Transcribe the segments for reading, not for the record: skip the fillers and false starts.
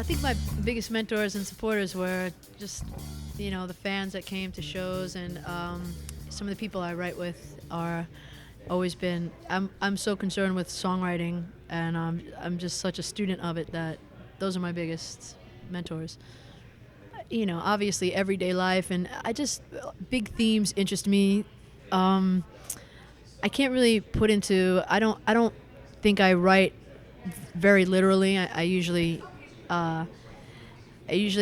I think my biggest mentors and supporters were just, the fans that came to shows, and some of the people I write with are always been. I'm so concerned with songwriting, and I'm just such a student of it that those are my biggest mentors. Obviously everyday life, and big themes interest me. I can't really put into. I don't think I write very literally. I usually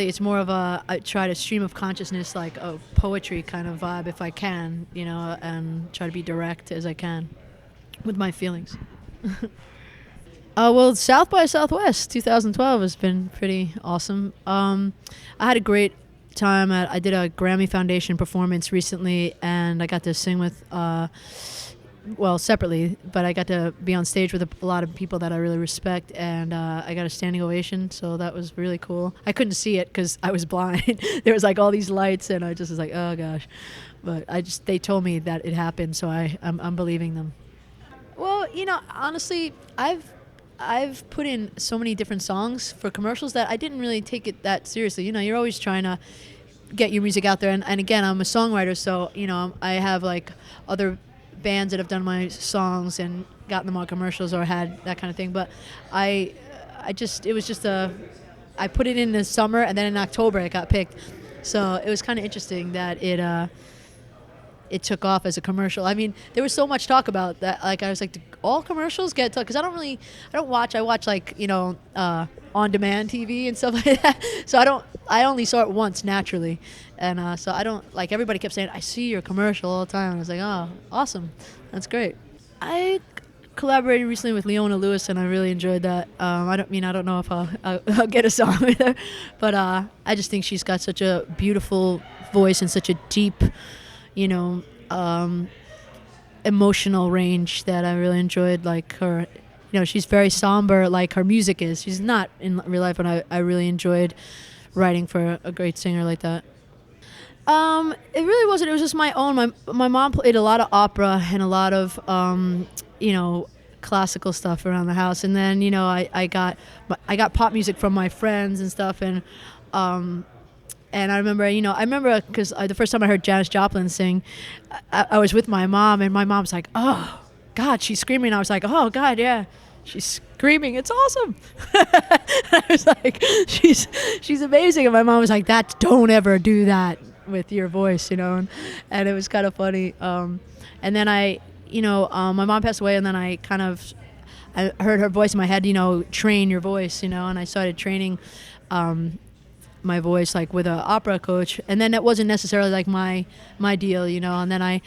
it's more of I try to stream of consciousness, like a poetry kind of vibe if I can, and try to be direct as I can with my feelings. Well, South by Southwest 2012 has been pretty awesome. I had a great time. I did a Grammy Foundation performance recently, and I got to sing with, separately, but I got to be on stage with a lot of people that I really respect, and I got a standing ovation, so that was really cool. I couldn't see it because I was blind. There was like all these lights, and I just was like, oh gosh. But they told me that it happened, so I'm believing them. Well, honestly, I've put in so many different songs for commercials that I didn't really take it that seriously. You're always trying to get your music out there, and again, I'm a songwriter, so I have like other bands that have done my songs and gotten them on commercials or had that kind of thing. But I put it in the summer, and then in October it got picked. So it was kind of interesting that it took off as a commercial. I mean, there was so much talk about that. Like, I was like, do all commercials get because I watch like, on-demand TV and stuff like that. So I only saw it once naturally. And so I don't, like, everybody kept saying, I see your commercial all the time. And I was like, oh, awesome. That's great. I collaborated recently with Leona Lewis, and I really enjoyed that. I don't know if I'll get a song with her, but I just think she's got such a beautiful voice and such a deep, emotional range that I really enjoyed. Like her, she's very somber, like her music is. She's not in real life, but I really enjoyed writing for a great singer like that. It really wasn't. It was just my own. My mom played a lot of opera and a lot of classical stuff around the house, and then I got pop music from my friends and stuff, and I remember because the first time I heard Janis Joplin sing, I was with my mom, and my mom's like, "Oh God, she's screaming." I was like, "Oh God, yeah, she's screaming. It's awesome." I was like, "She's amazing." And my mom was like, "Don't ever do that with your voice," and it was kind of funny. And then my mom passed away, and then I heard her voice in my head, train your voice, and I started training my voice like with an opera coach, and then that wasn't necessarily like my deal, and then I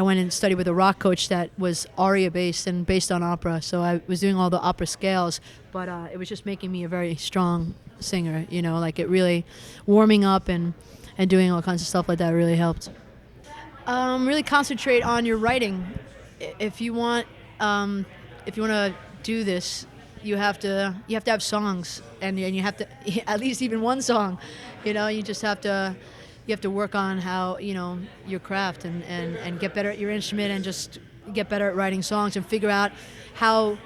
went and studied with a rock coach that was aria based and based on opera, so I was doing all the opera scales, but it was just making me a very strong singer, like it really warming up and doing all kinds of stuff like that really helped. Really concentrate on your writing. If you want to do this, you have to have songs, and you have to at least even one song. You just have to work on how your craft and get better at your instrument, and just get better at writing songs, and figure out how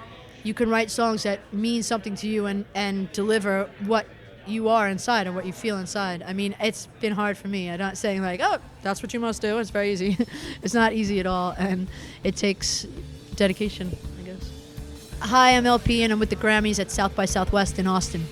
you can write songs that mean something to you and deliver what you are inside and what you feel inside. I mean, it's been hard for me. I'm not saying like, oh, that's what you must do. It's very easy. It's not easy at all, and it takes dedication, I guess. Hi, I'm LP, and I'm with the Grammys at South by Southwest in Austin.